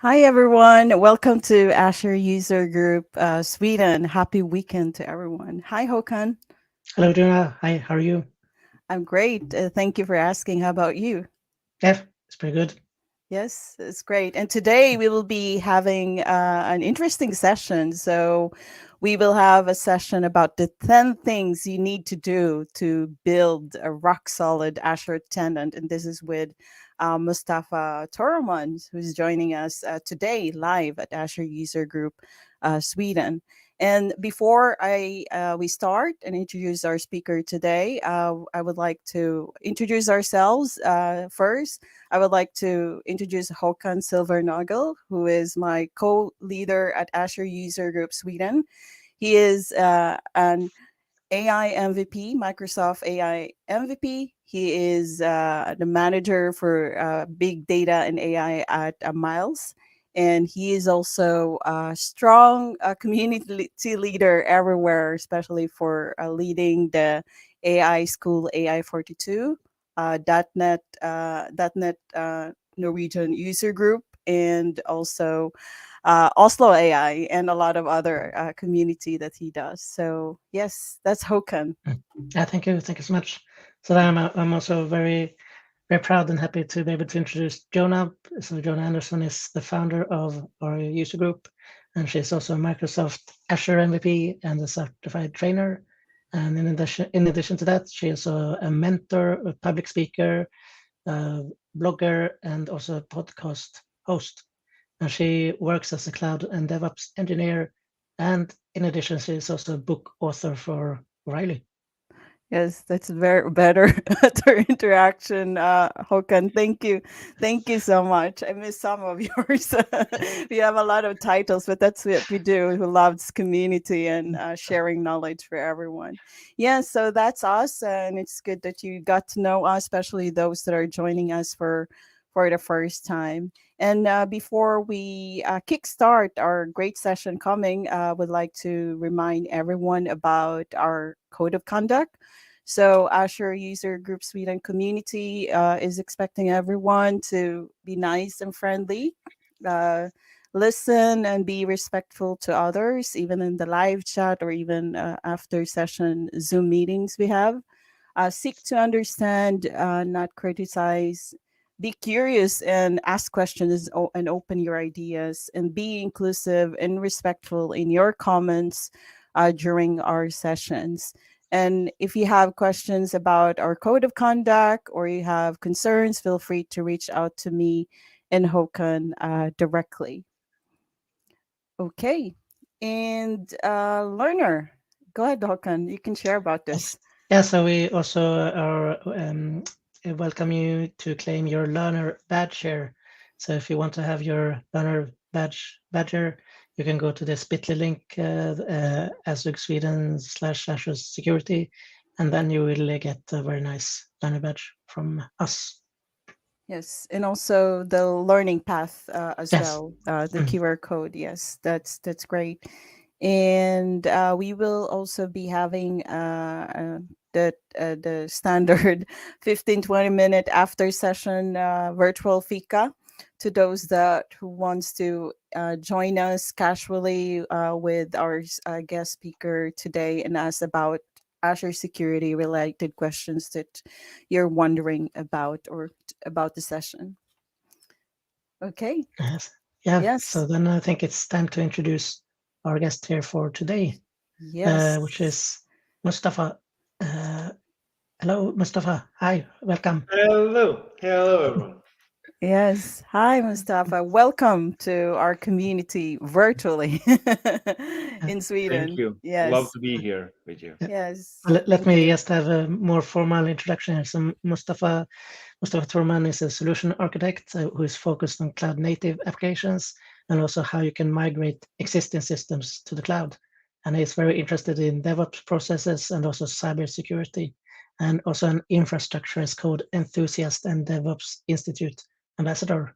Hi, everyone. Welcome to Azure User Group Sweden. Happy weekend to everyone. Hi, Håkan. Hello, Jonah. Hi, how are you? I'm great. Thank you for asking. How about you? Yeah, it's pretty good. Yes, it's great. And today we will be having an interesting session. So, we will have a session about the 10 things you need to do to build a rock solid Azure tenant. And this is with Mustafa Toroman, who's joining us today live at Azure User Group Sweden. And before we start and introduce our speaker today, I would like to introduce ourselves first. I would like to introduce Håkan Silvernagel, who is my co-leader at Azure User Group Sweden. He is an AI MVP, Microsoft AI MVP. He is the manager for big data and AI at Miles. And he is also a strong community leader everywhere, especially for leading the AI school AI 42, .NET Norwegian user group, and also Oslo AI and a lot of other community that he does. So yes, that's Håkan. Yeah, thank you so much. So I'm also very proud and happy to be able to introduce Jonah. So Jonah Anderson is the founder of our user group, and she's also a Microsoft Azure MVP and a certified trainer. And in addition to that, she is a mentor, a public speaker, a blogger, and also a podcast host. And she works as a cloud and DevOps engineer. And in addition, she is also a book author for O'Reilly. Yes, that's very better better interaction, Håkan. Thank you so much. I miss some of yours. We have a lot of titles, but that's what we do. Who loves community and sharing knowledge for everyone. Yeah, so that's us, and it's good that you got to know us, especially those that are joining us for the first time. And before we kickstart our great session coming, would like to remind everyone about our code of conduct. So Azure User Group Sweden community is expecting everyone to be nice and friendly, uh, listen and be respectful to others, even in the live chat or even after session Zoom meetings we have. Seek to understand, not criticize. Be curious and ask questions and open your ideas, and be inclusive and respectful in your comments during our sessions. And if you have questions about our code of conduct or you have concerns, feel free to reach out to me and Håkan directly. Okay. And learner, go ahead, Håkan. You can share about Yes. this. Yeah, so we also are welcome you to claim your learner badge here. So if you want to have your learner badger, you can go to the Bitly link, Azure Sweden / Azure Security, and then you will get a very nice learner badge from us. Yes, and also the learning path as Yes. well, the QR code. Yes, that's great. And we will also be having the standard 15-20 minute after session virtual fika to those that who wants to join us casually with our guest speaker today and ask about Azure security related questions that you're wondering about or about the session. Okay. Yes. Yeah. Yes. So then I think it's time to introduce our guest here for today, which Yes. is Mustafa. Uh, Hello, Mustafa. Hi, welcome. Hello everyone. Yes. Hi, Mustafa. Welcome to our community virtually Uh, in Thank Sweden. you. Love Yes. to be here with you. yeah. Yes. Let Thank me you. just have a more formal introduction here. So Mustafa Thurman is a solution architect who is focused on cloud native applications and also how you can migrate existing systems to the cloud. And he's very interested in DevOps processes and also cybersecurity, and also an infrastructure as code enthusiast and DevOps Institute ambassador.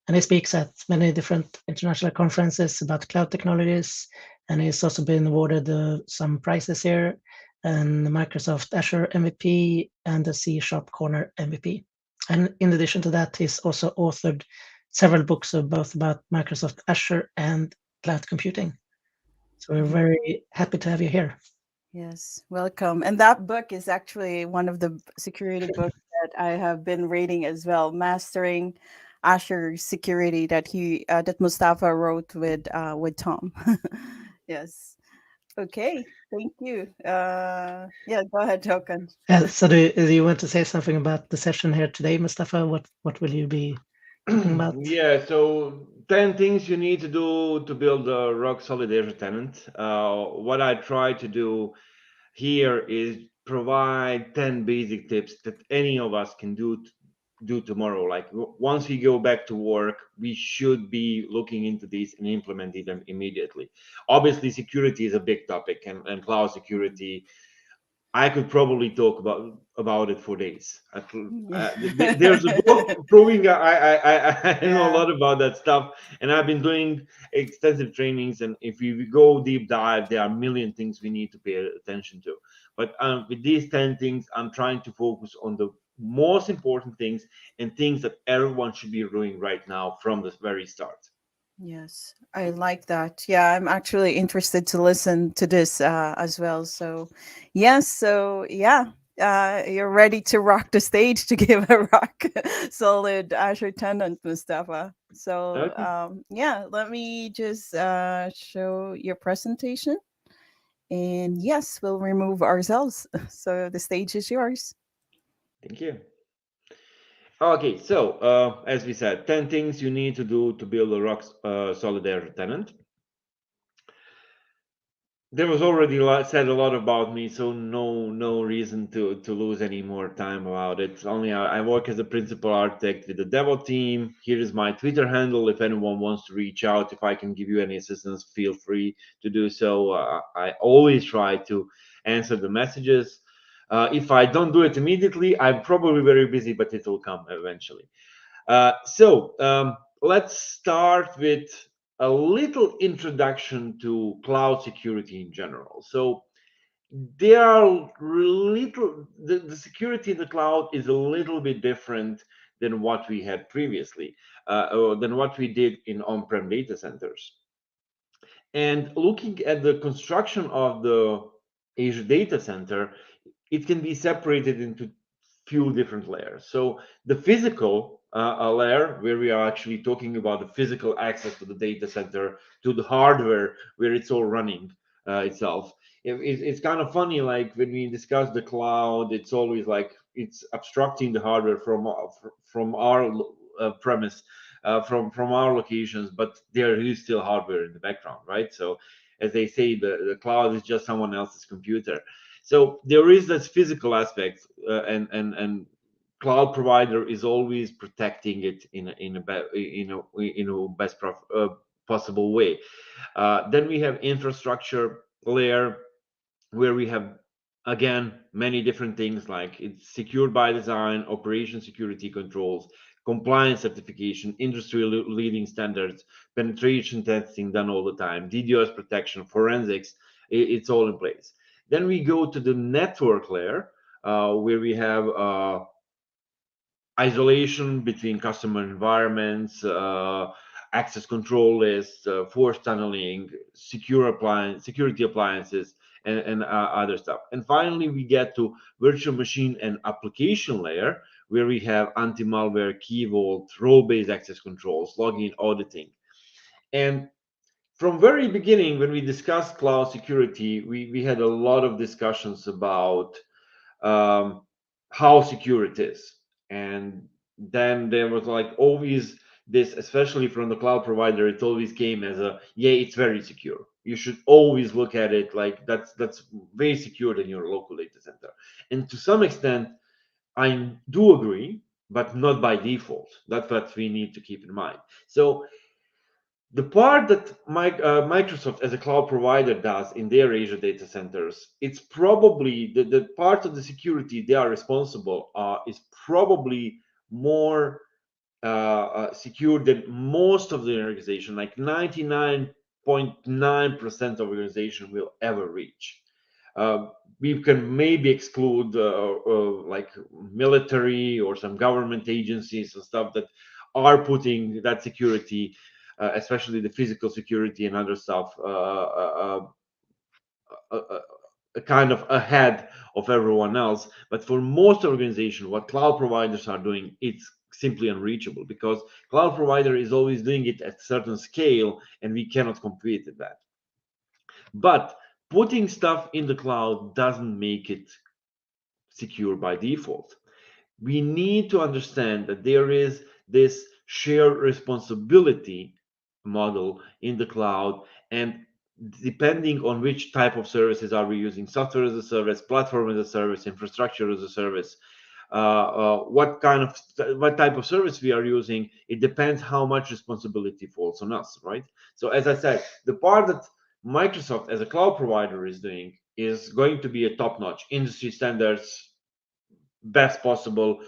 And he speaks at many different international conferences about cloud technologies. And he's also been awarded some prizes here, and the Microsoft Azure MVP and the CSharpCorner MVP. And in addition to that, he's also authored several books both about Microsoft Azure and cloud computing. So we're Mhm. very happy to have you here. Yes, welcome. And that book is actually one of the security books that I have been reading as well, Mastering Azure Security, that Mustafa wrote with Tom. Yes. Okay. Thank you. Yeah, go ahead, Token. So do you want to say something about the session here today, Mustafa? What will you be talking about? Yeah, so 10 things you need to do to build a rock solid Azure tenant. What I try to do here is provide 10 basic tips that any of us can do tomorrow. Like once we go back to work, we should be looking into these and implementing them immediately. Obviously, security is a big topic, and cloud security I could probably talk about it for days. There's a book proving I know a Yeah. lot about that stuff, and I've been doing extensive trainings. And if we go deep dive, there are a million things we need to pay attention to. But with these 10 things, I'm trying to focus on the most important things and things that everyone should be doing right now from the very start. Yes, I like that. Yeah, I'm actually interested to listen to this as well. So, yes, so yeah, you're ready to rock the stage to give a rock solid Azure tenant, Mustafa. So, Okay. yeah, let me just show your presentation. And yes, we'll remove ourselves. So, the stage is yours. Thank you. Okay, so as we said, 10 things you need to do to build a rock solid Azure tenant. There was already said a lot about me, so no reason to lose any more time about it. Only I work as a principal architect with the DevOps team. Here is my Twitter handle. If anyone wants to reach out, if I can give you any assistance, feel free to do so. I always try to answer the messages. If I don't do it immediately, I'm probably very busy, but it will come eventually. Let's start with a little introduction to cloud security in general. So there are little the security in the cloud is a little bit different than what we had previously, or than what we did in on-prem data centers. And looking at the construction of the Azure data center, it can be separated into few different layers. So the physical layer, where we are actually talking about the physical access to the data center, to the hardware where it's all running itself. It's kind of funny, like when we discuss the cloud, it's always like it's abstracting the hardware from our premise, from our locations, but there is still hardware in the background, right? So as they say, the cloud is just someone else's computer. So there is this physical aspect, and cloud provider is always protecting it in a possible way. Then we have infrastructure layer, where we have again many different things, like it's secured by design, operation security controls, compliance certification, industry leading standards, penetration testing done all the time, DDoS protection, forensics. It's all in place. Then we go to the network layer, where we have isolation between customer environments, access control lists, force tunneling, security appliances, and other stuff. And finally, we get to virtual machine and application layer, where we have anti-malware, key vault, role-based access controls, login auditing. And from very beginning, when we discussed cloud security, we had a lot of discussions about um, how secure it is. And then there was like always this, especially from the cloud provider, it always came as a, yeah, it's very secure. You should always look at it like that's very secure in your local data center. And to some extent, I do agree, but not by default. That's what we need to keep in mind. So the part that Microsoft as a cloud provider does in their Azure data centers, it's probably the part of the security they are responsible is probably more secure than most of the organization, like 99.9% of organization will ever reach. Uh, we can maybe exclude like military or some government agencies and stuff that are putting that security, especially the physical security and other stuff, kind of ahead of everyone else. But for most organizations, what cloud providers are doing, it's simply unreachable, because cloud provider is always doing it at certain scale, and we cannot compete with that. But putting stuff in the cloud doesn't make it secure by default. We need to understand that there is this shared responsibility model in the cloud, and depending on which type of services are we using, software as a service, platform as a service, infrastructure as a service, what type of service we are using, it depends how much responsibility falls on us, right? So as I said, the part that Microsoft as a cloud provider is doing is going to be a top-notch industry standards, best possible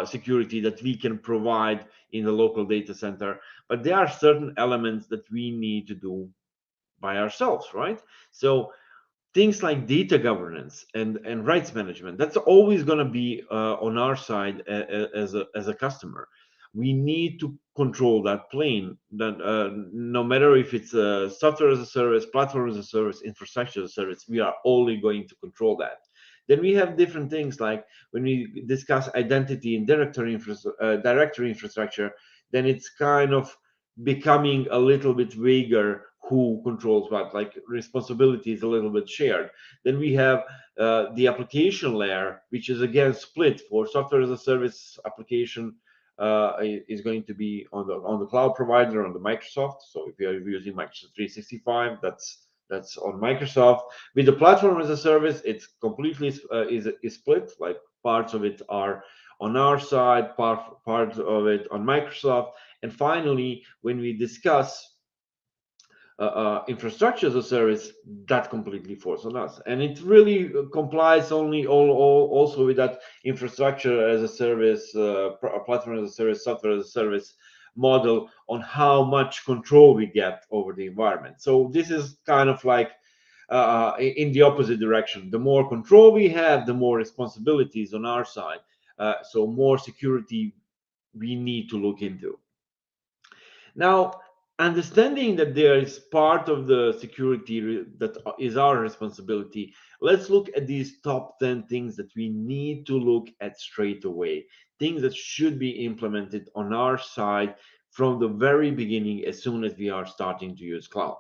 security that we can provide in the local data center. But there are certain elements that we need to do by ourselves, right? So things like data governance and rights management, that's always going to be on our side as a customer. We need to control that plane, that no matter if it's software as a service, platform as a service, infrastructure as a service, we are only going to control that. Then we have different things, like when we discuss identity and directory infrastructure, then it's kind of becoming a little bit vaguer who controls what, like responsibility is a little bit shared. Then we have the application layer, which is again split. For software as a service application is going to be on the cloud provider, on the Microsoft. So if you are using Microsoft 365, that's on Microsoft. With the platform as a service, it's completely is split. Like parts of it are on our side, part of it on Microsoft. And finally, when we discuss infrastructure as a service, that completely falls on us, and it really complies only also with that infrastructure as a service, platform as a service, software as a service model, on how much control we get over the environment. So this is kind of like in the opposite direction. The more control we have, the more responsibilities on our side. So more security we need to look into. Now, understanding that there is part of the security that is our responsibility, let's look at these top 10 things that we need to look at straight away, things that should be implemented on our side from the very beginning as soon as we are starting to use cloud.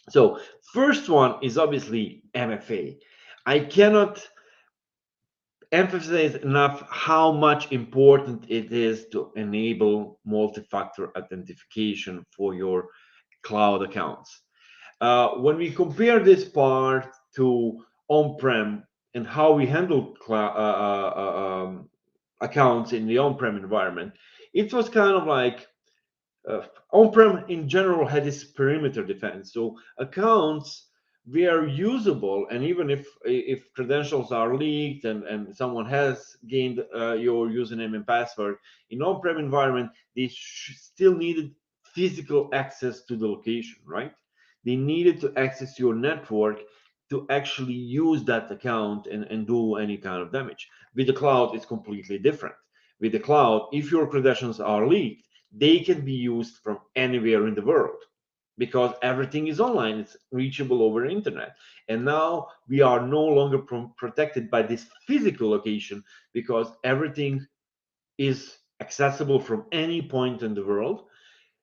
So first one is obviously MFA. I cannot emphasize enough how much important it is to enable multi-factor authentication for your cloud accounts. When we compare this part to on-prem and how we handle accounts in the on-prem environment, it was kind of like on-prem in general had this perimeter defense. So accounts were usable, and even if credentials are leaked and someone has gained your username and password in on-prem environment, they still needed physical access to the location, right? They needed to access your network to actually use that account and do any kind of damage. With the cloud, it's completely different. With the cloud, if your credentials are leaked, they can be used from anywhere in the world, because everything is online, it's reachable over internet. And now we are no longer protected by this physical location, because everything is accessible from any point in the world.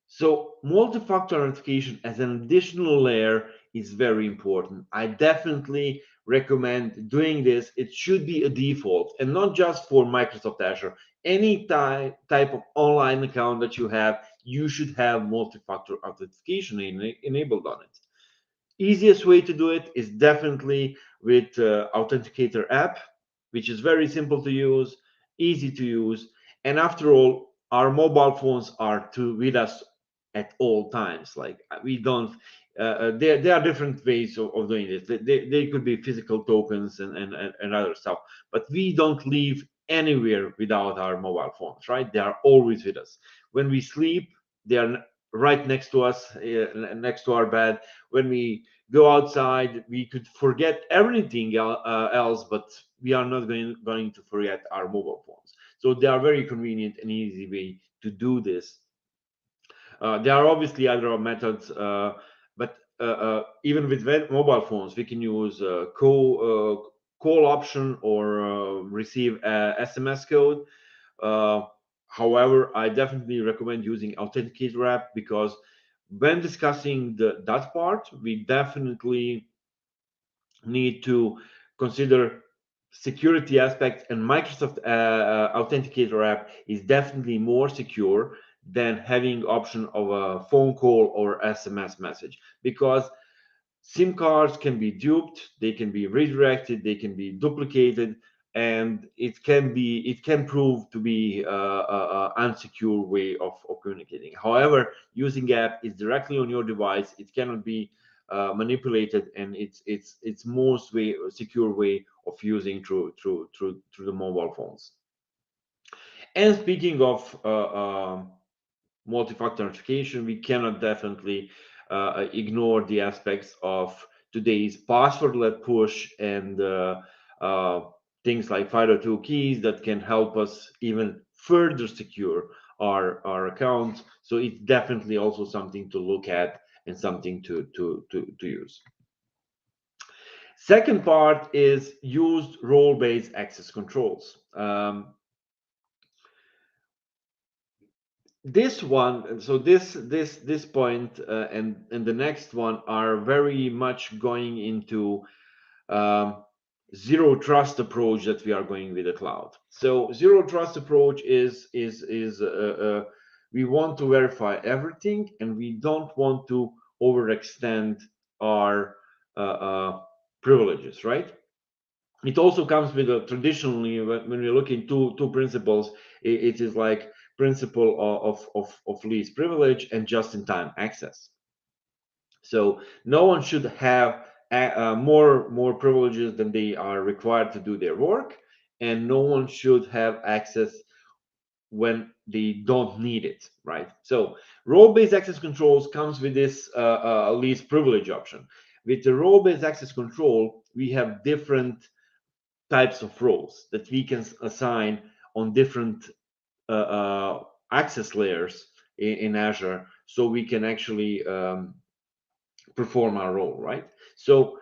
So multi-factor authentication as an additional layer is very important. I definitely recommend doing this. It should be a default, and not just for Microsoft Azure. Any type of online account that you have, you should have multi-factor authentication enabled on it. Easiest way to do it is definitely with Authenticator app, which is very simple to use, easy to use, and after all, our mobile phones are with us at all times. Like we don't. There are different ways of doing this. They could be physical tokens and other stuff, but we don't leave anywhere without our mobile phones, right? They are always with us. When we sleep, they are right next to us, next to our bed. When we go outside, we could forget everything else, but we are not going to forget our mobile phones. So they are very convenient and easy way to do this. There are obviously other methods, but even with mobile phones, we can use call option or receive SMS code. Uh, However, I definitely recommend using Authenticator app, because when discussing that part, we definitely need to consider security aspects, and Microsoft Authenticator app is definitely more secure than having option of a phone call or SMS message, because SIM cards can be duped, they can be redirected, they can be duplicated, and it can prove to be a unsecure way of communicating. However, using app is directly on your device, it cannot be manipulated, and it's most way secure way of using through the mobile phones. And speaking of multi-factor authentication, we cannot definitely ignore the aspects of today's password-led push and uh, things like FIDO2 keys that can help us even further secure our accounts. So it's definitely also something to look at and something to use. Second part is used role-based access controls. This one, so this point and the next one are very much going into um, zero trust approach that we are going with the cloud. So zero trust approach is we want to verify everything, and we don't want to overextend our privileges, right? It also comes with a traditionally, when we look into two principles, it is like principle of least privilege and just-in-time access. So no one should have more privileges than they are required to do their work, and no one should have access when they don't need it, right? So role-based access controls comes with this least privilege option. With the role-based access control, we have different types of roles that we can assign on different access layers in Azure, so we can actually perform our role, right? So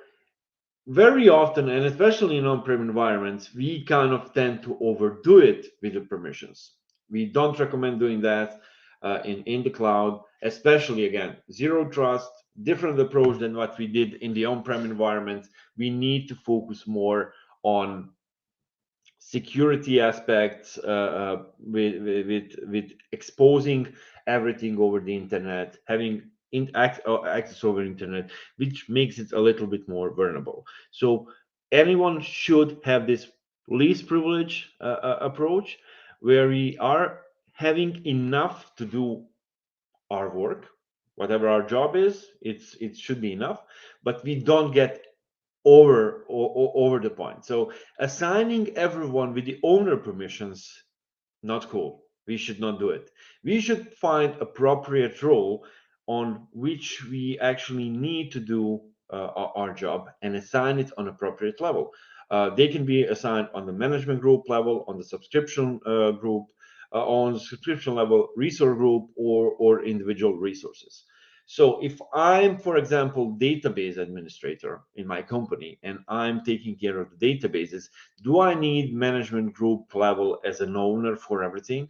very often, and especially in on-prem environments, we kind of tend to overdo it with the permissions. We don't recommend doing that in the cloud, especially, again, zero trust, different approach than what we did in the on-prem environment. We need to focus more on security aspects with exposing everything over the internet, having access over internet, which makes it a little bit more vulnerable. So anyone should have this least privilege approach, where we are having enough to do our work, whatever our job is. It should be enough, but we don't get over the point. So assigning everyone with the owner permissions, not cool. We should not do it. We should find appropriate role on which we actually need to do our job, and assign it on appropriate level. They can be assigned on the management group level, on the subscription group, on the subscription level, resource group, or individual resources. So if I'm, for example, database administrator in my company, and I'm taking care of the databases, do I need management group level as an owner for everything?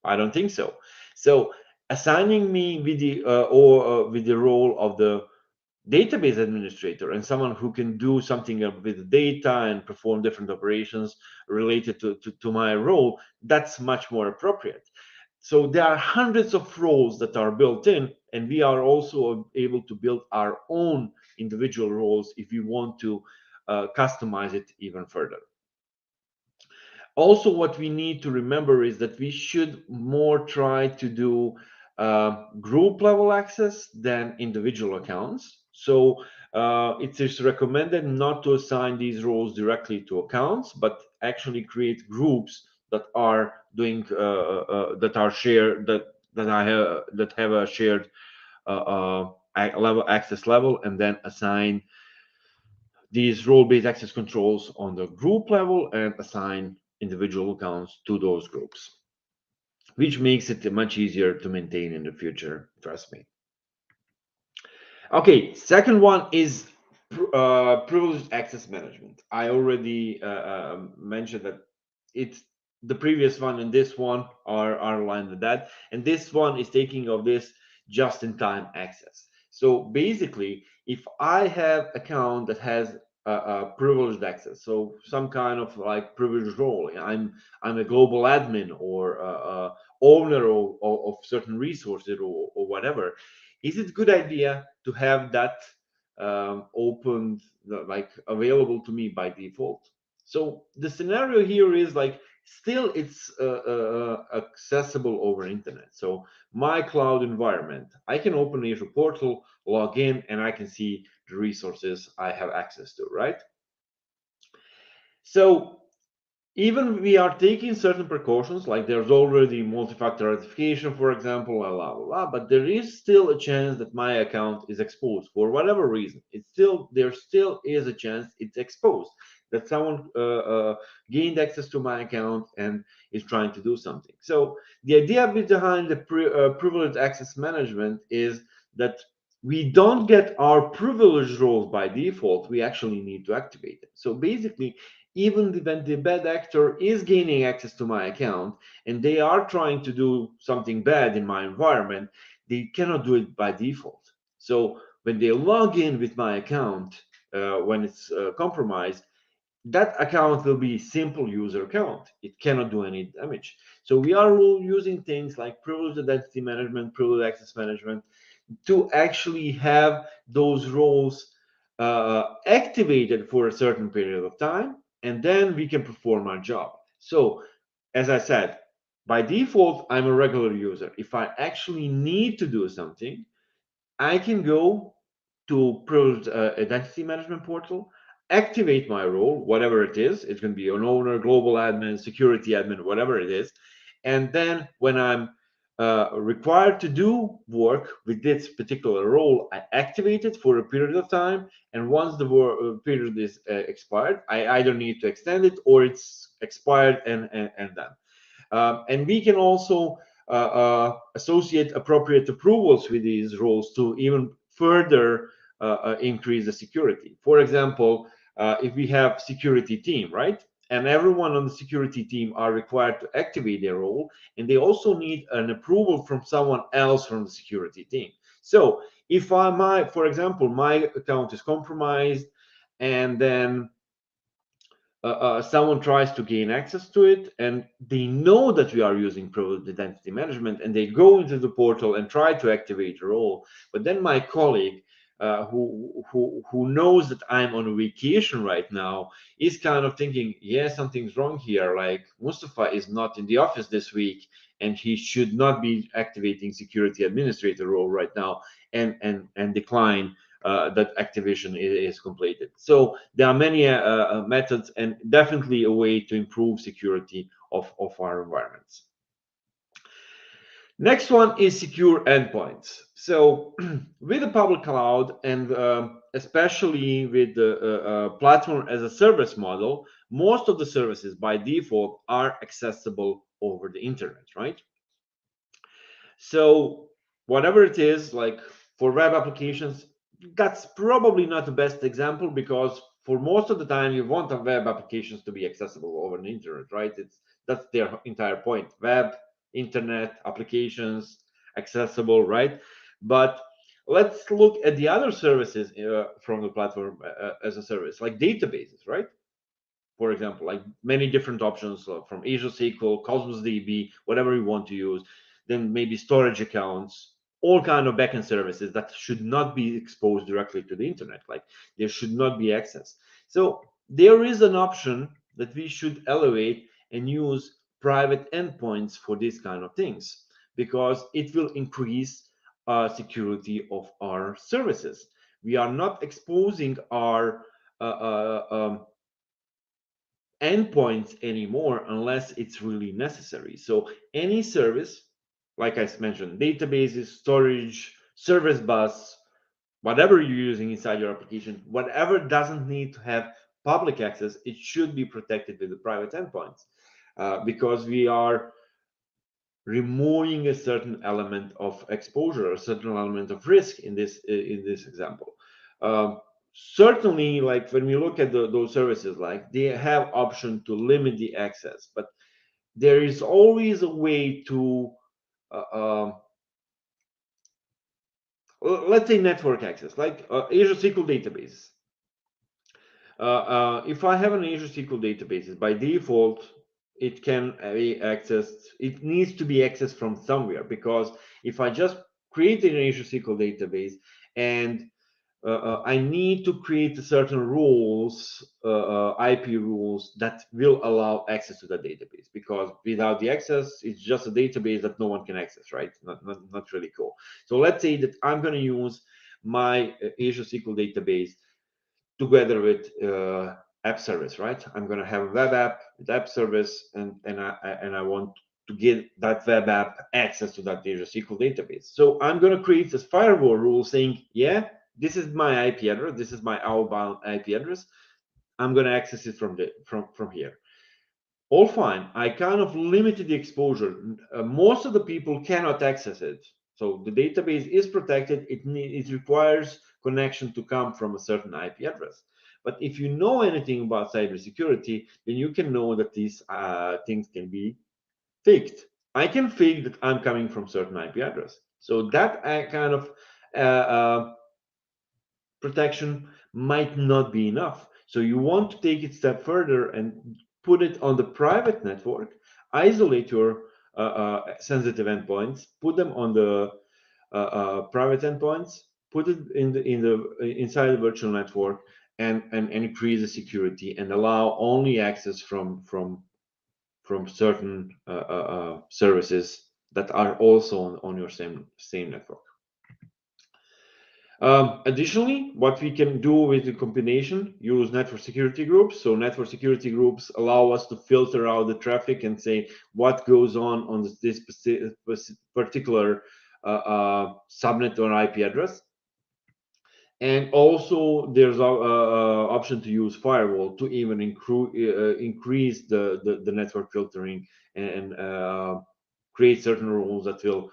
I don't think so. So assigning me with the with the role of the database administrator and someone who can do something with the data and perform different operations related to my role, that's much more appropriate. So there are hundreds of roles that are built in, and we are also able to build our own individual roles if we want to customize it even further. Also, what we need to remember is that we should more try to do group level access than individual accounts. So it is recommended not to assign these roles directly to accounts, but actually create groups that are doing that are shared, that have a shared level access level, and then assign these role-based access controls on the group level and assign individual accounts to those groups, which makes it much easier to maintain in the future, trust me. Okay, second one is privileged access management. I already mentioned that it's the previous one and this one are aligned with that, and this one is taking of this just-in-time access. So basically, if I have account that has a privileged access, so some kind of like privileged role, I'm a global admin or owner of certain resources or whatever, is it a good idea to have that opened, like available to me by default? So the scenario here is like still it's accessible over internet. So my cloud environment, I can open Azure portal, log in, and I can see the resources I have access to, right? So even we are taking certain precautions, like there's already multi-factor authentication, for example, blah, blah, blah, but there is still a chance that my account is exposed for whatever reason. There still is a chance it's exposed, that someone gained access to my account and is trying to do something. So the idea behind the privileged access management is that we don't get our privileged roles by default. We actually need to activate them. So basically, even when the bad actor is gaining access to my account and they are trying to do something bad in my environment, they cannot do it by default. So when they log in with my account, when it's compromised, that account will be simple user account. It cannot do any damage. So we are using things like privileged identity management, privileged access management to actually have those roles activated for a certain period of time, and then we can perform our job. So as I said, by default, I'm a regular user. If I actually need to do something, I can go to privileged identity management portal, activate my role, whatever it is. It can be an owner, global admin, security admin, whatever it is. And then when I'm required to do work with this particular role, I activate it for a period of time. And once the period is expired, I either need to extend it or it's expired and done. And we can also associate appropriate approvals with these roles to even further increase the security. For example, if we have security team, right? And everyone on the security team are required to activate their role, and they also need an approval from someone else from the security team. So if for example, my account is compromised, and then someone tries to gain access to it, and they know that we are using privileged identity management, and they go into the portal and try to activate a role. But then my colleague, who knows that I'm on a vacation right now, is kind of thinking, yeah, something's wrong here. Like Mustafa is not in the office this week, and he should not be activating security administrator role right now, and decline that activation is completed. So there are many methods and definitely a way to improve security of our environments. Next one is secure endpoints. So with the public cloud and especially with the platform as a service model, most of the services by default are accessible over the internet, right? So whatever it is, like for web applications, that's probably not the best example, because for most of the time you want the web applications to be accessible over the internet, right? That's their entire point. Web, internet, applications, accessible, right? But let's look at the other services from the platform as a service, like databases, right? For example, like many different options from Azure SQL, Cosmos DB, whatever you want to use, then maybe storage accounts, all kind of backend services that should not be exposed directly to the internet. Like there should not be access. So there is an option that we should elevate and use private endpoints for these kind of things, because it will increase security of our services. We are not exposing our endpoints anymore unless it's really necessary. So any service, like I mentioned, databases, storage, service bus, whatever you're using inside your application, whatever doesn't need to have public access, it should be protected with the private endpoints. because we are removing a certain element of exposure, a certain element of risk in this example. Certainly, like when we look at those services, like they have option to limit the access, but there is always a way to let's say network access, like Azure SQL database. If I have an Azure SQL database, by default, it can be accessed. It needs to be accessed from somewhere, because if I just create an Azure SQL database and I need to create certain rules, IP rules that will allow access to the database, because without the access, it's just a database that no one can access, right? Not really cool. So let's say that I'm going to use my Azure SQL database together with app service, right? I'm going to have a web app with app service, and I want to give that web app access to that Azure SQL database. So I'm going to create this firewall rule saying, yeah, this is my IP address, this is my outbound IP address. I'm going to access it from here. All fine. I kind of limited the exposure. Most of the people cannot access it. So the database is protected. It requires connection to come from a certain IP address. But if you know anything about cybersecurity, then you can know that these things can be faked. I can fake that I'm coming from certain IP address. So that kind of protection might not be enough. So you want to take it a step further and put it on the private network, isolate your sensitive endpoints, put them on the private endpoints, put it inside the virtual network, and increase the security and allow only access from certain services that are also on your same network. Additionally, what we can do with the combination, use network security groups. So network security groups allow us to filter out the traffic and say what goes on this particular subnet or IP address. And also there's an option to use firewall to even increase the network filtering and create certain rules that will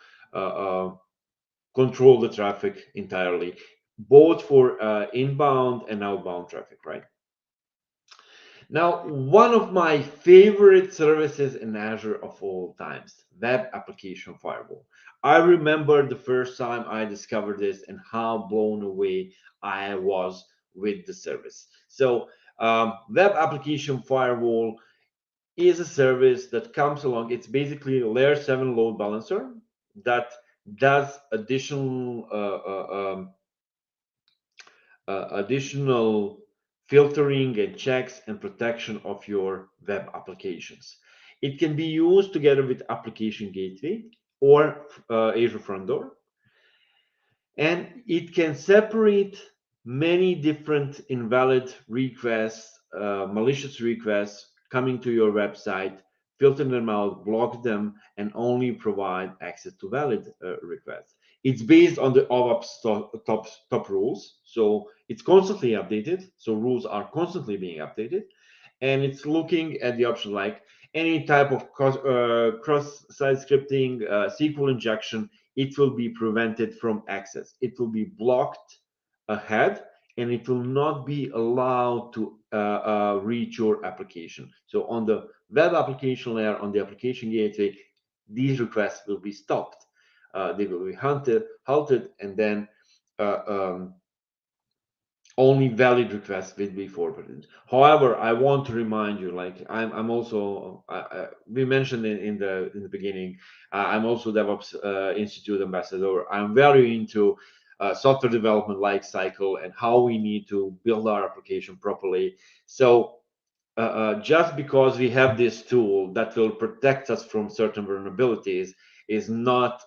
control the traffic entirely, both for inbound and outbound traffic, right? Now, one of my favorite services in Azure of all times, Web Application Firewall. I remember the first time I discovered this and how blown away I was with the service. So, Web Application Firewall is a service that comes along. It's basically a layer 7 load balancer that does additional filtering and checks and protection of your web applications. It can be used together with Application Gateway or Azure Front Door, and it can separate many different invalid requests, malicious requests coming to your website, filter them out, block them, and only provide access to valid requests. It's based on the OWASP top rules, so it's constantly updated. So rules are constantly being updated, and it's looking at the option like any type of cross-site scripting, SQL injection. It will be prevented from access. It will be blocked ahead, and it will not be allowed to reach your application. So on the web application layer, on the application gateway, these requests will be stopped. They will be halted, and then only valid requests will be forwarded. However, I want to remind you, like I'm also we mentioned in the beginning, I'm also DevOps Institute ambassador. I'm very into software development life cycle and how we need to build our application properly. So just because we have this tool that will protect us from certain vulnerabilities is not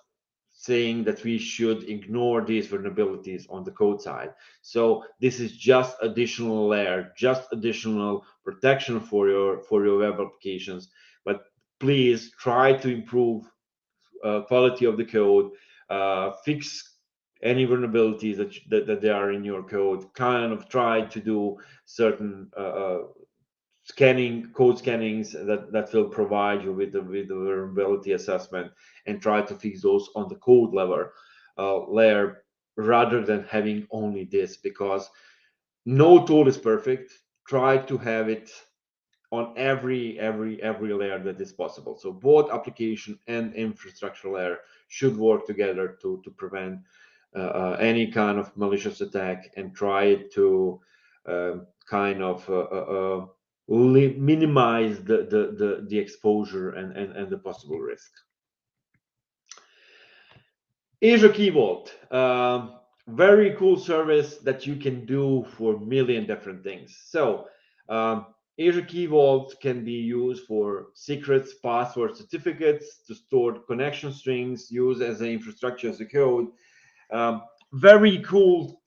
saying that we should ignore these vulnerabilities on the code side. So this is just additional layer, just additional protection for your web applications. But please try to improve quality of the code, fix any vulnerabilities that they are in your code, kind of try to do certain code scannings that will provide you with the vulnerability assessment and try to fix those on the code level layer, rather than having only this, because no tool is perfect. Try to have it on every layer that is possible. So both application and infrastructure layer should work together to prevent any kind of malicious attack, and try to kind of minimize the exposure and the possible risk. Azure Key Vault, very cool service that you can do for a million different things. So Azure Key Vault can be used for secrets, password certificates, to store connection strings, used as an infrastructure as a code. Very cool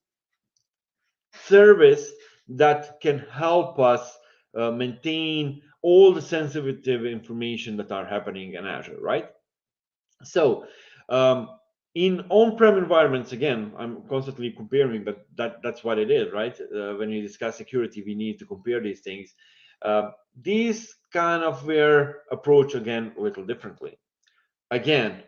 service that can help us maintain all the sensitive information that are happening in Azure, right? So in on-prem environments, again, I'm constantly comparing, but that's what it is, right? When we discuss security, we need to compare these things. These kind of were approached again a little differently. Again,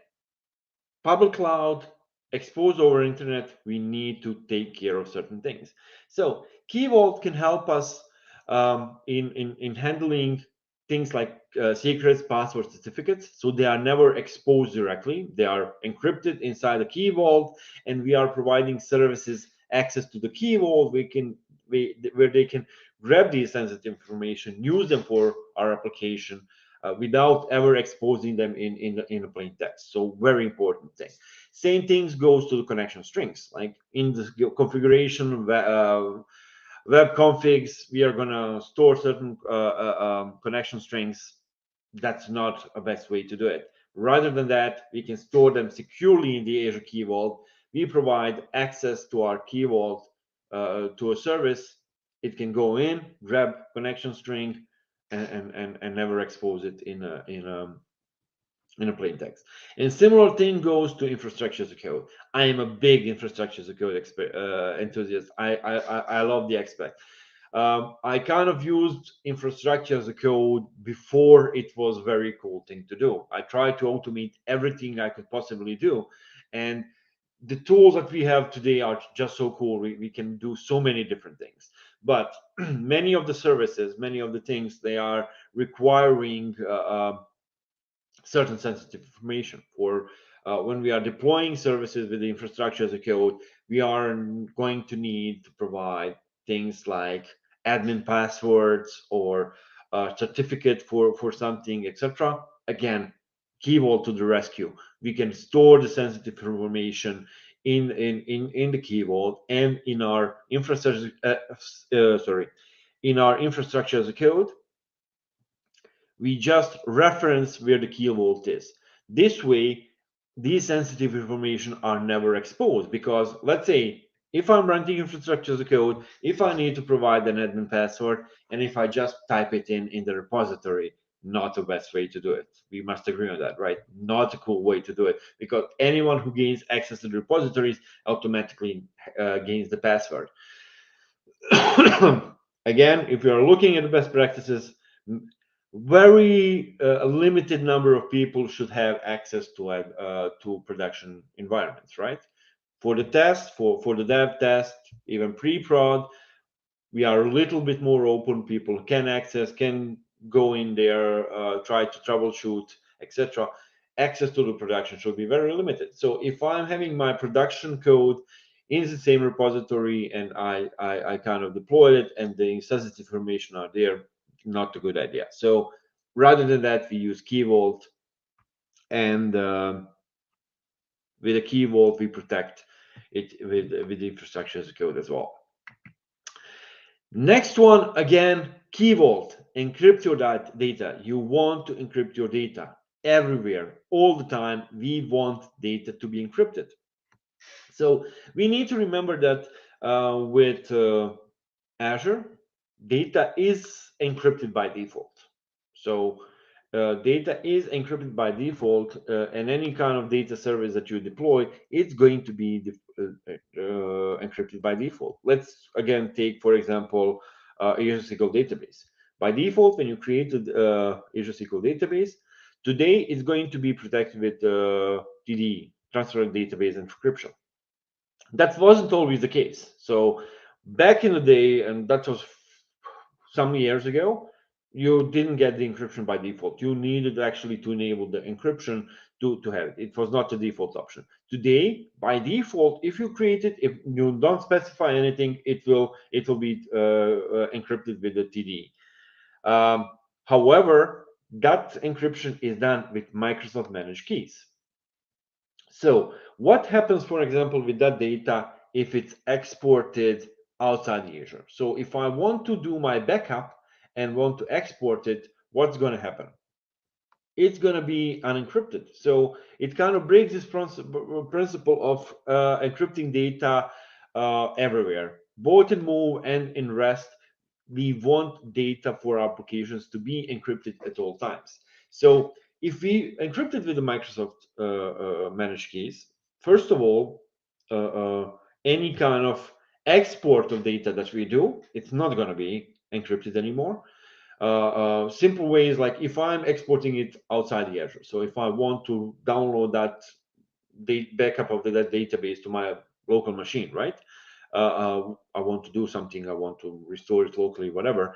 public cloud, exposed over internet, we need to take care of certain things. So Key Vault can help us in handling things like secrets, password certificates. So they are never exposed directly. They are encrypted inside the Key Vault, and we are providing services access to the Key Vault. Where they can grab these sensitive information, use them for our application, without ever exposing them in a plain text. So very important thing. Same things goes to the connection strings. Like in the configuration web configs, we are going to store certain connection strings. That's not a best way to do it. Rather than that, we can store them securely in the Azure Key Vault. We provide access to our Key Vault to a service. It can go in, grab connection string, and never expose it in a plain text. And similar thing goes to infrastructure as a code. I am a big infrastructure as a code enthusiast. I love the aspect. I kind of used infrastructure as a code before it was a very cool thing to do. I tried to automate everything I could possibly do, and the tools that we have today are just so cool. We can do so many different things, but many of the services, many of the things, they are requiring certain sensitive information. For when we are deploying services with the infrastructure as a code, we are going to need to provide things like admin passwords or certificate for something, etc. Again, Key Vault to the rescue. We can store the sensitive information in the Key Vault and in our infrastructure in our infrastructure as a code. We just reference where the Key Vault is. This way, these sensitive information are never exposed, because let's say if I'm running infrastructure as a code, if I need to provide an admin password, and if I just type it in the repository, not the best way to do it. We must agree on that, right? Not a cool way to do it, because anyone who gains access to the repositories automatically gains the password. Again, if you are looking at the best practices, very limited number of people should have access to production environments, right? For the test, for the dev test, even pre-prod, we are a little bit more open. People can access, can go in there, try to troubleshoot, etc. Access to the production should be very limited. So if I'm having my production code in the same repository and I kind of deploy it and the sensitive information are there, not a good idea. So rather than that, we use Key Vault, and with a Key Vault, we protect it with the infrastructure as a code as well. Next one, again, Key Vault. Encrypt your data. You want to encrypt your data everywhere, all the time. We want data to be encrypted. So we need to remember that with Azure, data is encrypted by default. So data is encrypted by default, and any kind of data service that you deploy, it's going to be encrypted by default. Let's again take, for example, Azure SQL database. By default, when you created Azure SQL database, today it's going to be protected with TD, transfer database encryption. That wasn't always the case. So back in the day, and that was some years ago, you didn't get the encryption by default. You needed actually to enable the encryption to have it. It was not a default option. Today, by default, if you create it, if you don't specify anything, it will be encrypted with the TD. However, that encryption is done with Microsoft Managed Keys. So what happens, for example, with that data if it's exported outside Azure? So if I want to do my backup and want to export it, what's going to happen? It's going to be unencrypted. So it kind of breaks this principle of encrypting data everywhere, both in Move and in REST. We want data for applications to be encrypted at all times. So if we encrypt it with the Microsoft managed keys, first of all, any kind of export of data that we do, it's not going to be encrypted anymore. Simple ways, like if I'm exporting it outside the Azure. So if I want to download that backup of that database to my local machine, right? I want to do something, I want to restore it locally, whatever.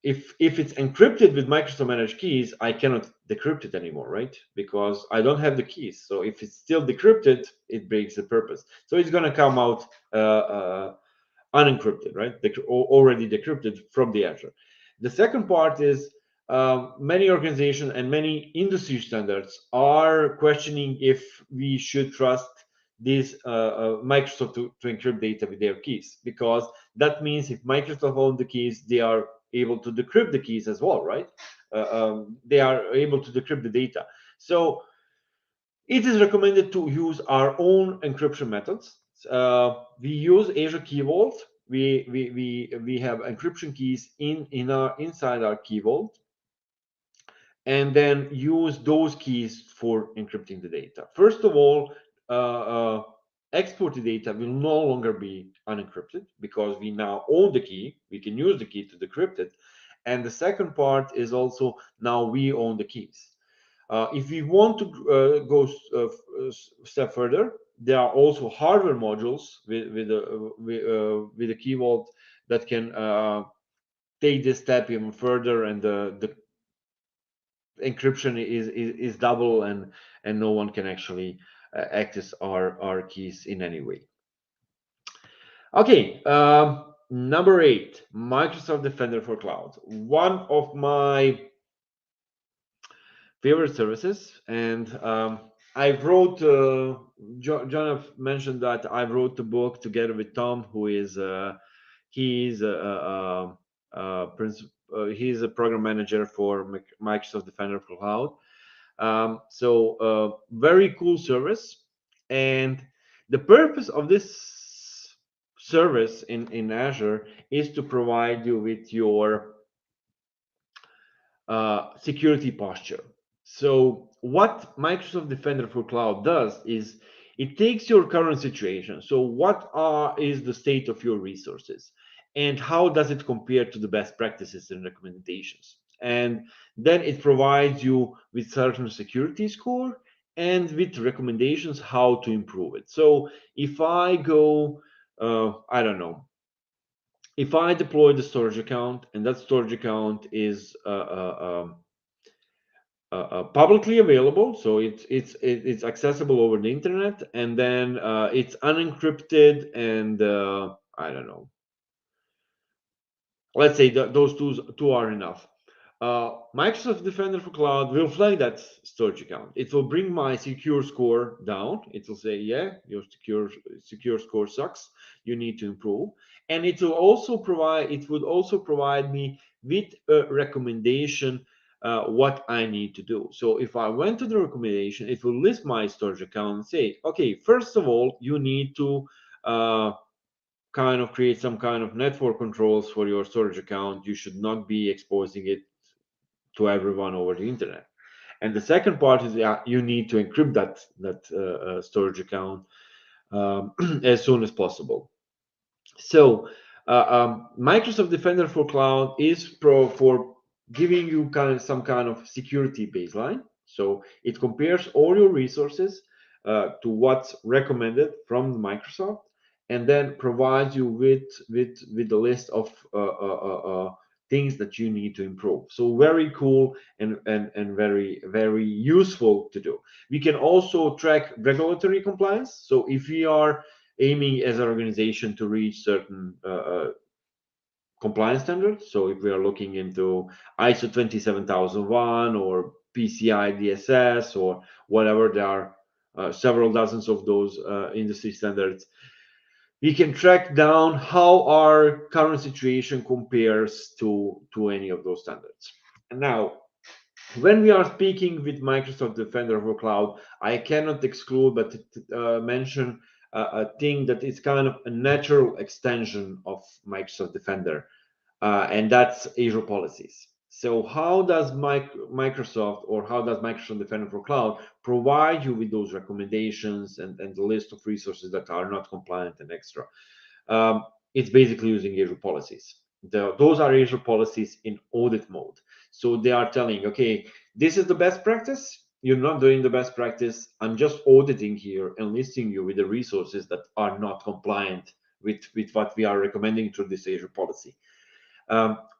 If it's encrypted with Microsoft Managed Keys, I cannot decrypt it anymore, right? Because I don't have the keys. So if it's still decrypted, it breaks the purpose. So it's going to come out unencrypted, right? Already decrypted from the Azure. The second part is many organizations and many industry standards are questioning if we should trust this Microsoft to encrypt data with their keys, because that means if Microsoft owns the keys, they are able to decrypt the keys as well, right? They are able to decrypt the data. So it is recommended to use our own encryption methods. We use Azure Key Vault. We have encryption keys inside our Key Vault, and then use those keys for encrypting the data. First of all, exported data will no longer be unencrypted because we now own the key. We can use the key to decrypt it. And the second part is also now we own the keys. If we want to go a step further, there are also hardware modules with a Key Vault that can take this step even further, and the encryption is double, and no one can actually access our keys in any way. Okay, number 8, Microsoft Defender for Cloud. One of my favorite services, and I wrote. John mentioned that I wrote the book together with Tom, who is he's he's a program manager for Microsoft Defender for Cloud. So very cool service, and the purpose of this service in Azure is to provide you with your security posture. So what Microsoft Defender for Cloud does is it takes your current situation. So what is the state of your resources, and how does it compare to the best practices and recommendations? And then it provides you with certain security score and with recommendations how to improve it. So if I go, I don't know, if I deploy the storage account and that storage account is publicly available, so it's accessible over the internet, and then it's unencrypted, and I don't know, let's say that those two are enough. Microsoft Defender for Cloud will flag that storage account. It will bring my secure score down. It will say, yeah, your secure score sucks. You need to improve. And it will also provide. It would also provide me with a recommendation what I need to do. So if I went to the recommendation, it will list my storage account and say, okay, first of all, you need to kind of create some kind of network controls for your storage account. You should not be exposing it to everyone over the internet. And the second part is you need to encrypt that storage account as soon as possible. So Microsoft Defender for Cloud is for giving you some kind of security baseline. So it compares all your resources to what's recommended from Microsoft, and then provides you with the list of things that you need to improve. So very cool and very useful to do. We can also track regulatory compliance. So if we are aiming as an organization to reach certain compliance standards, so if we are looking into ISO 27001 or PCI DSS or whatever, there are several dozens of those industry standards. We can track down how our current situation compares to any of those standards. And now, when we are speaking with Microsoft Defender for Cloud, I cannot exclude but mention a thing that is kind of a natural extension of Microsoft Defender, and that's Azure policies. So how does Microsoft, or how does Microsoft Defender for Cloud provide you with those recommendations and the list of resources that are not compliant and extra? It's basically using Azure policies. Those are Azure policies in audit mode. So they are telling, okay, this is the best practice. You're not doing the best practice. I'm just auditing here and listing you with the resources that are not compliant with what we are recommending through this Azure policy.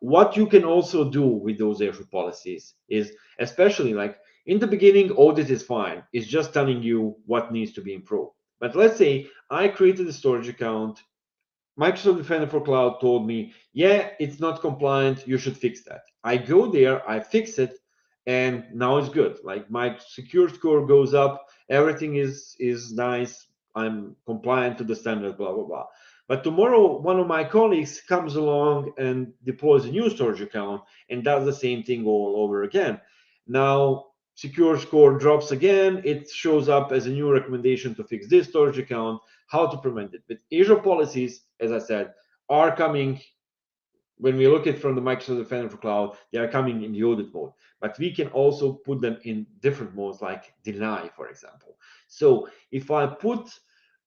What you can also do with those Azure policies is, especially like in the beginning, audit is fine. It's just telling you what needs to be improved. But let's say I created a storage account. Microsoft Defender for Cloud told me, yeah, it's not compliant. You should fix that. I go there, I fix it, and now it's good. Like my secure score goes up. Everything is nice. I'm compliant to the standard, blah, blah, blah. But tomorrow, one of my colleagues comes along and deploys a new storage account and does the same thing all over again. Now, secure score drops again. It shows up as a new recommendation to fix this storage account, how to prevent it. But Azure policies, as I said, are coming. When we look at from the Microsoft Defender for Cloud, they are coming in the audit mode, but we can also put them in different modes, like deny, for example. So if I put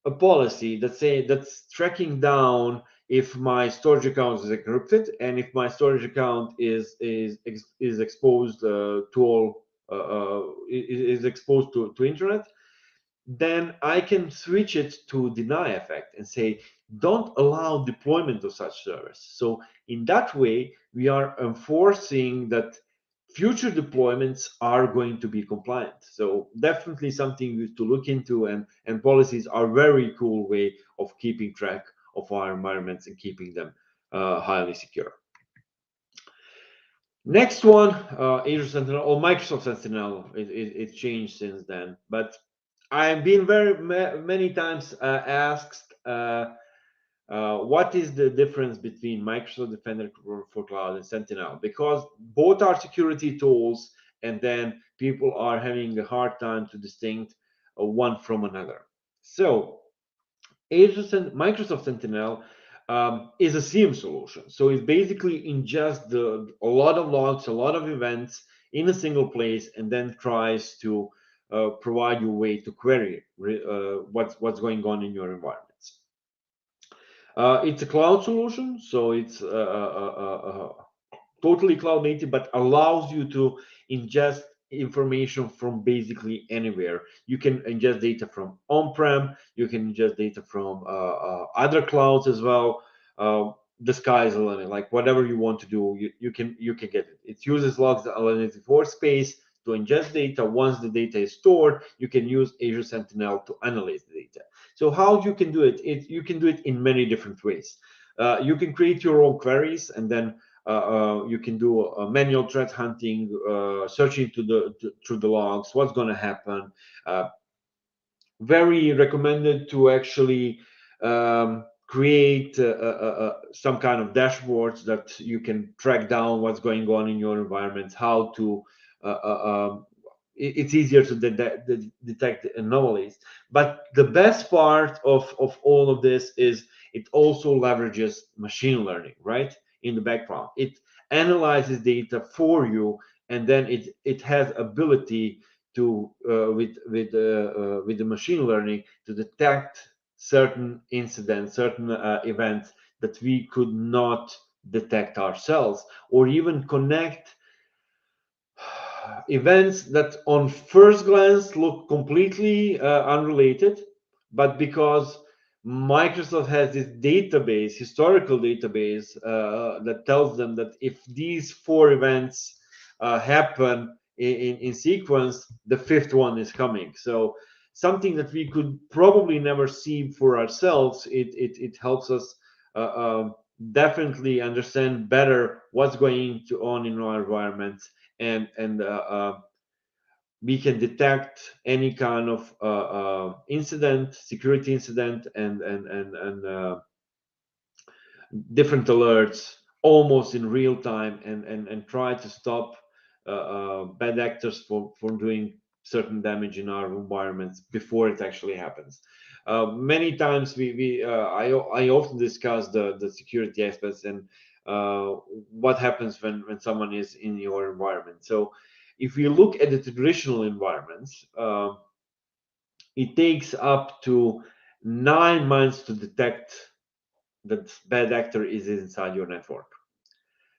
a policy that's tracking down if my storage account is encrypted and if my storage account is exposed to all is exposed to internet, then I can switch it to deny effect and say, don't allow deployment of such service. So in that way, we are enforcing that future deployments are going to be compliant. So definitely something to look into, and policies are a very cool way of keeping track of our environments and keeping them highly secure. Next one, Azure Sentinel or Microsoft Sentinel. It changed since then, but I've been many times asked what is the difference between Microsoft Defender for Cloud and Sentinel, because both are security tools, and then people are having a hard time to distinguish one from another. So Microsoft Sentinel is a SIEM solution. So it basically ingests a lot of logs, a lot of events in a single place, and then tries to provide you a way to query what's going on in your environments. It's a cloud solution, so it's totally cloud native, but allows you to ingest information from basically anywhere. You can ingest data from on-prem, you can ingest data from other clouds as well. The sky is the limit. Like whatever you want to do, you can get it. It uses logs analytic workspace to ingest data. Once the data is stored, you can use Azure Sentinel to analyze the data. So how you can do it? You can do it in many different ways. You can create your own queries, and then you can do manual threat hunting, searching through the logs, what's going to happen. Very recommended to actually create some kind of dashboards that you can track down what's going on in your environment, how to it's easier to detect anomalies. But the best part of all of this is it also leverages machine learning, right? In the background, it analyzes data for you, and then it has ability to with the machine learning to detect certain incidents, certain events that we could not detect ourselves, or even connect events that on first glance look completely unrelated, but because Microsoft has this database, historical database, that tells them that if these 4 events happen in sequence, the 5th one is coming. So something that we could probably never see for ourselves, it helps us definitely understand better what's going on in our environment, and we can detect any kind of incident, security incident, and different alerts almost in real time, and try to stop bad actors from doing certain damage in our environments before it actually happens. Many times I often discuss the security aspects and what happens when someone is in your environment. So if we look at the traditional environments, it takes up to 9 months to detect that bad actor is inside your network.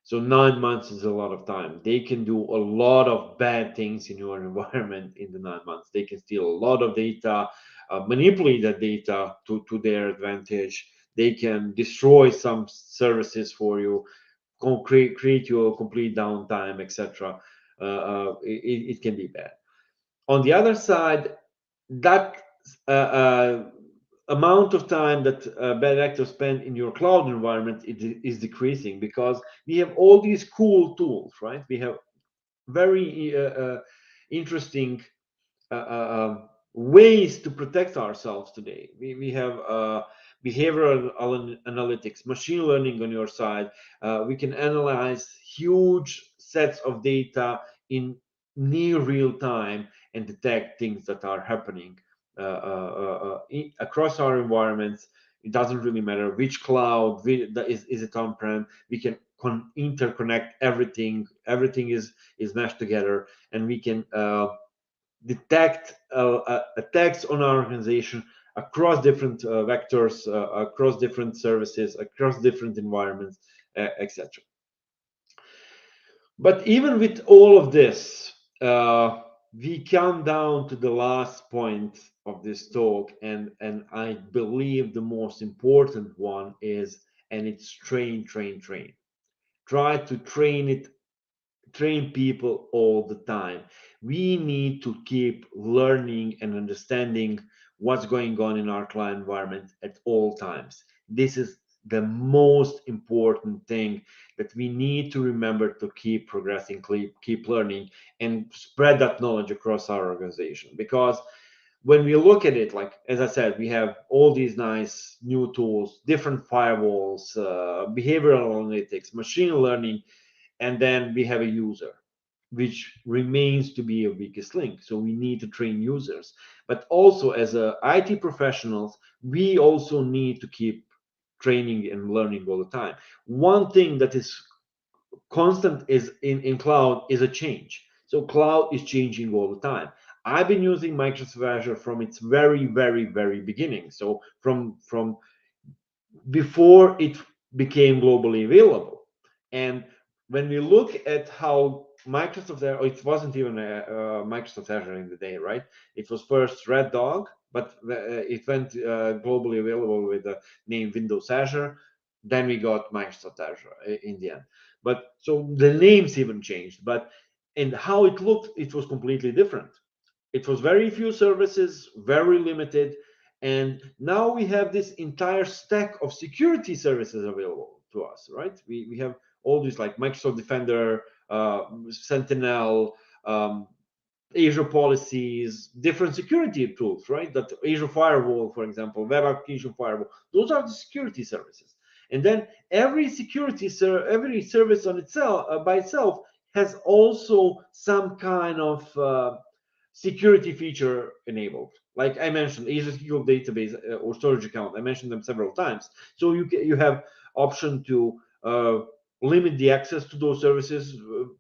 So 9 months is a lot of time. They can do a lot of bad things in your environment in the 9 months. They can steal a lot of data, manipulate that data to their advantage. They can destroy some services for you, create you a complete downtime, etc. It can be bad. On the other side, that amount of time that bad actors spend in your cloud environment is decreasing, because we have all these cool tools, right? We have very interesting ways to protect ourselves today. We have behavioral analytics, machine learning on your side. We can analyze huge sets of data in near real time and detect things that are happening across our environments. It doesn't really matter which cloud, is it on-prem. We can interconnect everything. Everything is meshed together, and we can detect attacks on our organization across different vectors, across different services, across different environments, etc. But even with all of this, we come down to the last point of this talk, and I believe the most important one is, and it's train. Try to train people all the time. We need to keep learning and understanding what's going on in our client environment at all times. This is the most important thing that we need to remember, to keep progressing, keep learning, and spread that knowledge across our organization. Because when we look at it, like, as I said, we have all these nice new tools, different firewalls, behavioral analytics, machine learning, and then we have a user, which remains to be a weakest link. So we need to train users. But also, as IT professionals, we also need to keep training and learning all the time. One thing that is constant is in cloud is a change. So cloud is changing all the time. I've been using Microsoft Azure from its very beginning. So from before it became globally available. And when we look at how Microsoft, it wasn't even Microsoft Azure in the day, right? It was first Red Dog, but it went globally available with the name Windows Azure. Then we got Microsoft Azure in the end. But so the names even changed, but and how it looked, it was completely different. It was very few services, very limited, and now we have this entire stack of security services available to us, right? We have all these, like Microsoft Defender, Sentinel, Azure policies, different security tools, right? That Azure Firewall, for example, Web Application Firewall, those are the security services. And then every every service on itself by itself has also some kind of security feature enabled. Like I mentioned, Azure SQL database or storage account. I mentioned them several times. So you have option to limit the access to those services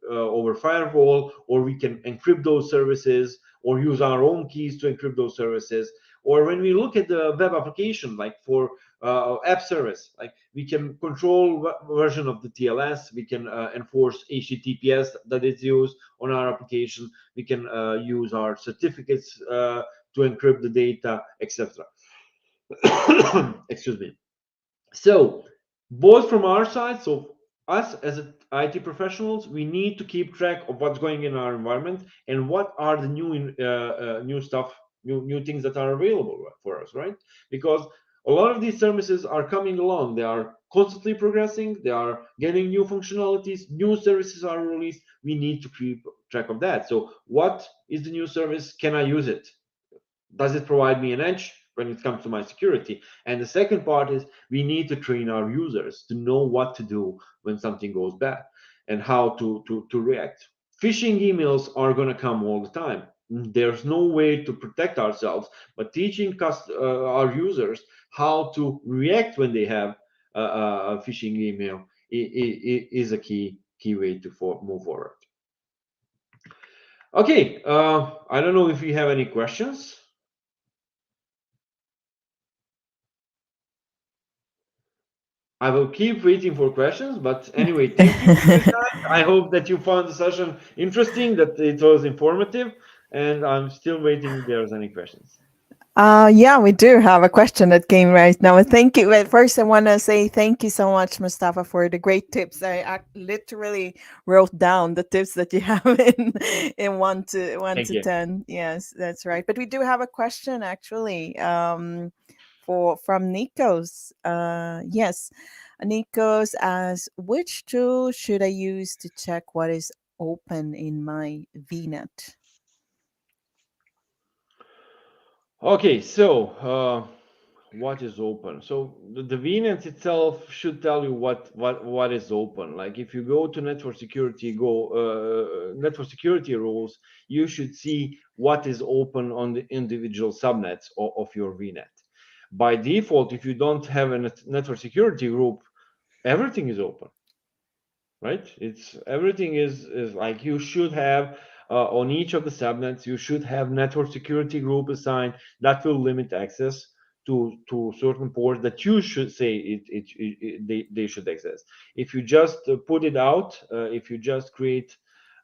over firewall, or we can encrypt those services, or use our own keys to encrypt those services. Or when we look at the web application, like for app service. Like we can control what version of the TLS, we can enforce HTTPS that is used on our application, we can use our certificates to encrypt the data, etc. Excuse me. So both from our side, so us as IT professionals, we need to keep track of what's going in our environment and what are the new stuff, new things that are available for us, right? Because a lot of these services are coming along. They are constantly progressing. They are getting new functionalities. New services are released. We need to keep track of that. So what is the new service? Can I use it? Does it provide me an edge when it comes to my security? And the second part is we need to train our users to know what to do when something goes bad and how to react. Phishing emails are going to come all the time. There's no way to protect ourselves, but teaching our users how to react when they have a phishing email is a key way to move forward. Okay, I don't know if you have any questions. I will keep waiting for questions, but anyway, thank you for your time. I hope that you found the session interesting, that it was informative, and I'm still waiting if there's any questions. Yeah, we do have a question that came right now. And thank you. Well, first, I want to say thank you so much, Mustafa, for the great tips. I literally wrote down the tips that you have in one Thank to you. 10. Yes, that's right. But we do have a question actually from Nikos. Yes, Nikos asks, which tool should I use to check what is open in my VNet? Okay, so what is open? So the VNet itself should tell you what is open. Like if you go to network security rules, you should see what is open on the individual subnets of your VNet. By default, if you don't have a network security group, everything is open, right? It's everything is like you should have on each of the subnets, you should have network security group assigned that will limit access to certain ports that you should say they should access. If you just put it out, if you just create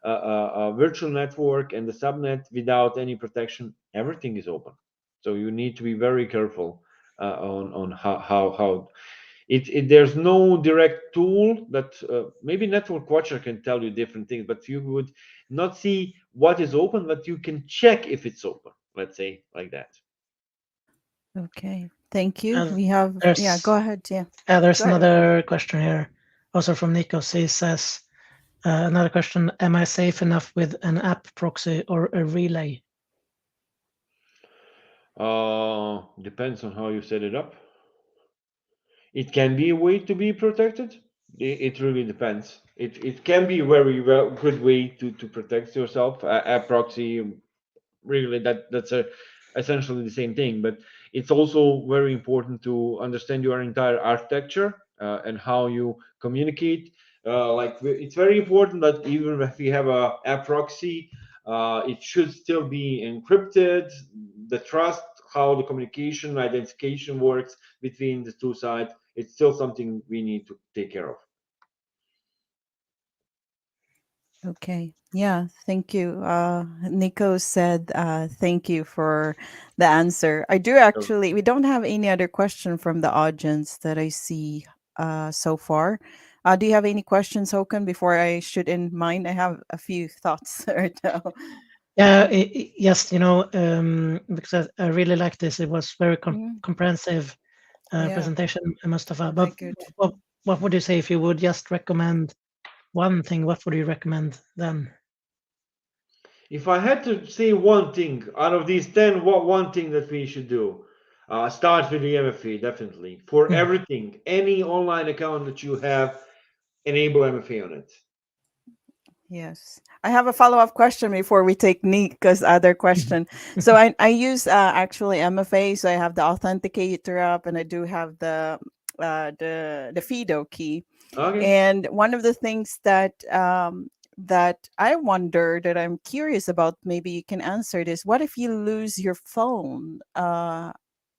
a virtual network and the subnet without any protection, everything is open. So you need to be very careful on how there's no direct tool that maybe Network Watcher can tell you different things, but you would not see what is open, but you can check if it's open. Let's say like that. Okay, thank you. Uh, We have, yeah, go there's ahead. Yeah, there's go ahead. another question here, also from Nikos. He says, another question: am I safe enough with an app proxy or a relay? Depends on how you set it up. It can be a way to be protected. It really depends. It can be a very good way to protect yourself. A proxy, really, that's essentially the same thing. But it's also very important to understand your entire architecture and how you communicate. It's very important that even if you have a proxy, it should still be encrypted. The trust, how the communication identification works between the two sides, it's still something we need to take care of. Okay. Yeah, thank you. Nico said, thank you for the answer. I do So, actually, we don't have any other question from the audience that I see so far. Do you have any questions, Håkan, before I shoot in mine? I have a few thoughts right now. Yeah, yes, because I really like this. It was very Mhm. comprehensive Yeah, presentation, Mustafa. very But good. what would you say if you would just recommend one thing? What would you recommend then? if I had to say one thing out of these 10, what one thing that we should do? Start with the MFA, definitely. For Hmm. everything, any online account that you have, enable MFA on it. Yes. I have a follow-up question before we take Nika's other question. So I use actually MFA, so I have the authenticator up and I do have the FIDO key. Okay. And one of the things that I wonder that I'm curious about, maybe you can answer this. What if you lose your phone?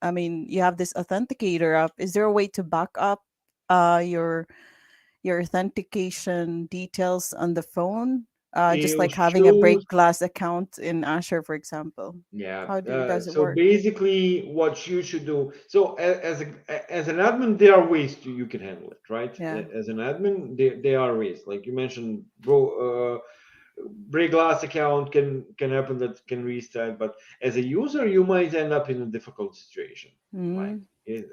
I mean, you have this authenticator up. Is there a way to back up your authentication details on the phone? Just You like having a should. break glass account in Azure, for example. Yeah. Does it So work? basically, what you should do. So as an admin, there are ways you can handle it, right? Yeah. As an admin, there are ways. Like you mentioned, bro. Break glass account can happen, that can restart, but as a user you might end up in a difficult situation. Like Mm,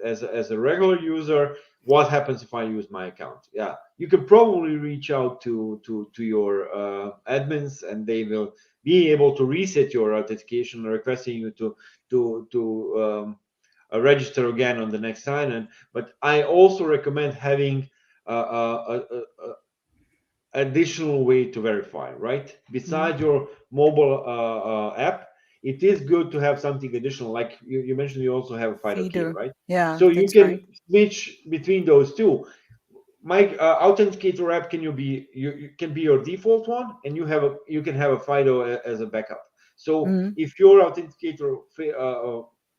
as a regular user, what happens if I use my account? Yeah, you can probably reach out to your admins, and they will be able to reset your authentication, requesting you to register again on the next sign in. But I also recommend having additional way to verify, right? mm. Besides your mobile app, it is good to have something additional. Like you mentioned, you also have a FIDO key, Feeder. right? Yeah, So you that's right. can switch between those two. My authenticator app you can be your default one, and you can have a FIDO as a backup. So Mm, if your authenticator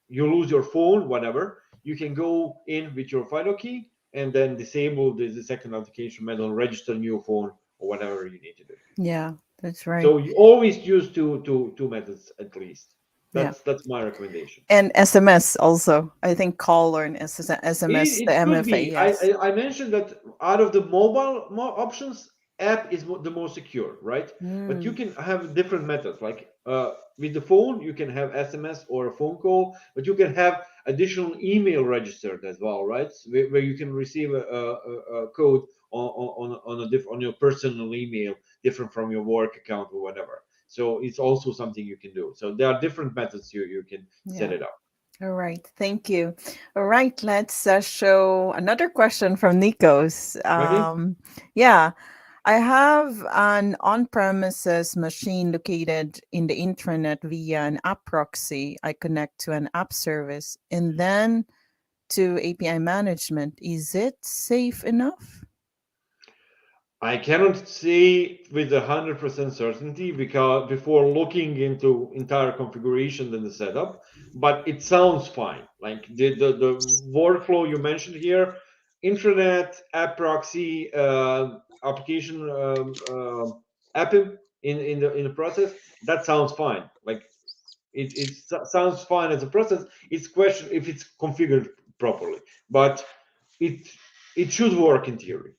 you lose your phone, whatever, you can go in with your FIDO key and then disable the second authentication method, and register a new phone or whatever you need to do. yeah, that's right. So you always use two methods at least. Yeah. That's my recommendation. And SMS also. I think call or an SMS, the It could MFA, be. yes. I mentioned that out of the mobile options, app is the most secure, right? But you Mm, can have different methods. Like with the phone, you can have SMS or a phone call, but you can have additional email registered as well, right? Where you can receive a code on your personal email, different from your work account or whatever. So it's also something you can do. So there are different methods you can set yeah. it up. All right. Thank you. All right. Let's show another question from Nikos. Okay. Yeah. I have an on premises machine located in the intranet via an app proxy. I connect to an app service and then to API management. Is it safe enough? I cannot say with 100% certainty because before looking into entire configuration and the setup, but it sounds fine. Like the workflow you mentioned here, intranet, app proxy, application app in the process, that sounds fine. Like it sounds fine as a process. It's question if it's configured properly, but it it should work in theory.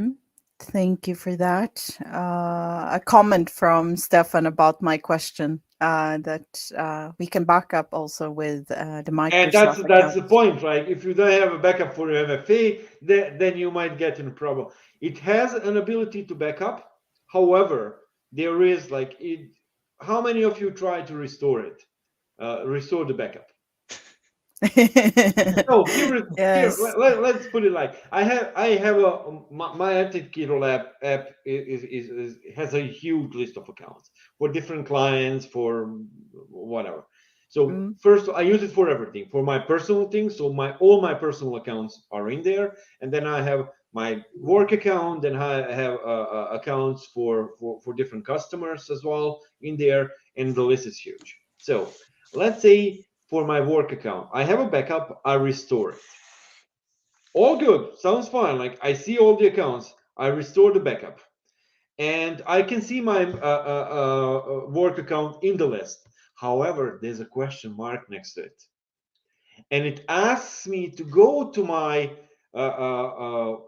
Mm, thank you for that. A comment from Stefan about my question that we can back up also with the And Microsoft that's the account. point, right? If you don't have a backup for your MFA, then you might get in a problem. It has an ability to back up. However, there is like it. How many of you try to restore it? Restore the backup. No, here Yes. let's put it like I have my Authenticator app has a huge list of accounts for different clients for whatever. So Mm, first I use it for everything, for my personal things. So my all my personal accounts are in there, and then I have my work account, then I have accounts for different customers as well in there, and the list is huge. So let's say for my work account, I have a backup, I restore it. All good, sounds fine. Like I see all the accounts, I restore the backup, and I can see my work account in the list. However, there's a question mark next to it, and it asks me to go to my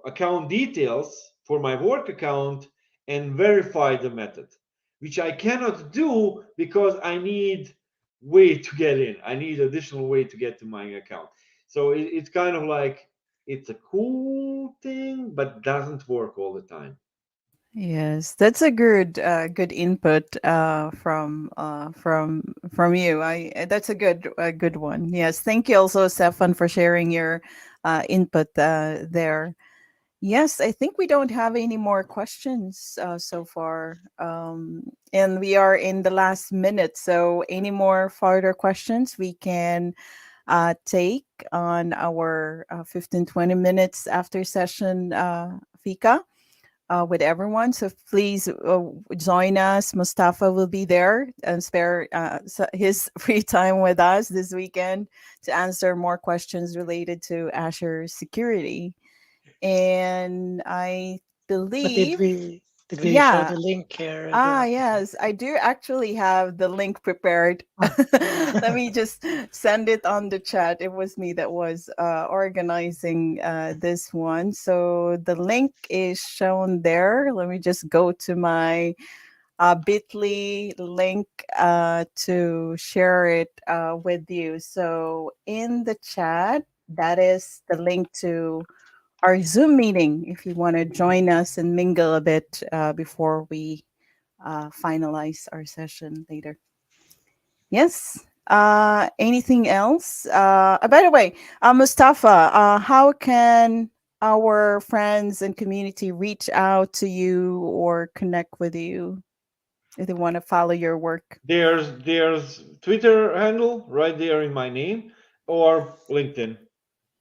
account details for my work account and verify the method, which I cannot do because I need way to get in. I need additional way to get to my account. So it's kind of like it's a cool thing, but doesn't work all the time. yes, that's a good input from you. I That's a good one. Yes, thank you also, Stefan, for sharing your input there. Yes, I think we don't have any more questions so far. And we are in the last minute. So, any more further questions we can take on our 15, 20 minutes after session, Fika? with everyone. So please join us. Mustafa will be there and spare his free time with us this weekend to answer more questions related to Azure security. And I But did believe, we show yeah. the link here? Ah, yes, I do actually have the link prepared. Ah. Let me just send it on the chat. It was me that was organizing this one. So the link is shown there. Let me just go to my bit.ly link to share it with you. So in the chat, that is the link to our Zoom meeting if you want to join us and mingle a bit before we finalize our session later. Yes. Anything else? By the way, Mustafa, how can our friends and community reach out to you or connect with you if they want to follow your work? There's Twitter handle right there in my name, or LinkedIn,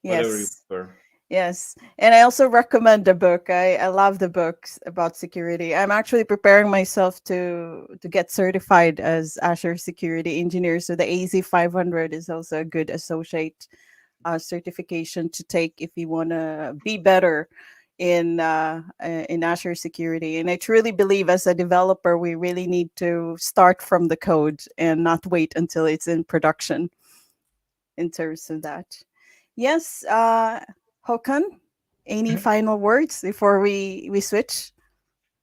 whatever you Yes. prefer. Yes. And I also recommend the book. I love the books about security. I'm actually preparing myself to get certified as Azure security engineer. So the AZ 500 is also a good associate certification to take if you want to be better in Azure security. And I truly believe as a developer, we really need to start from the code and not wait until it's in production in terms of that. Yes, Håkan, any Mhm. final words before we switch?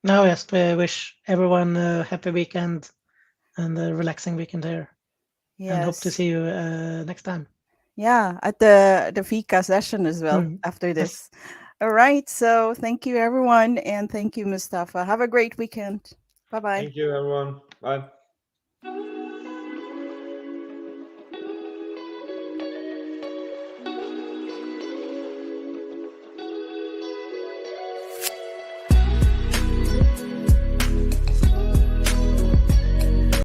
Now, just wish everyone a happy weekend and a relaxing weekend here, and hope to Yes. see you next time. Yeah, at the Fika session as well Mm. after Yes. this. All right. So thank you everyone and thank you Mustafa. Have a great weekend. Bye-bye. Thank you, everyone. Bye.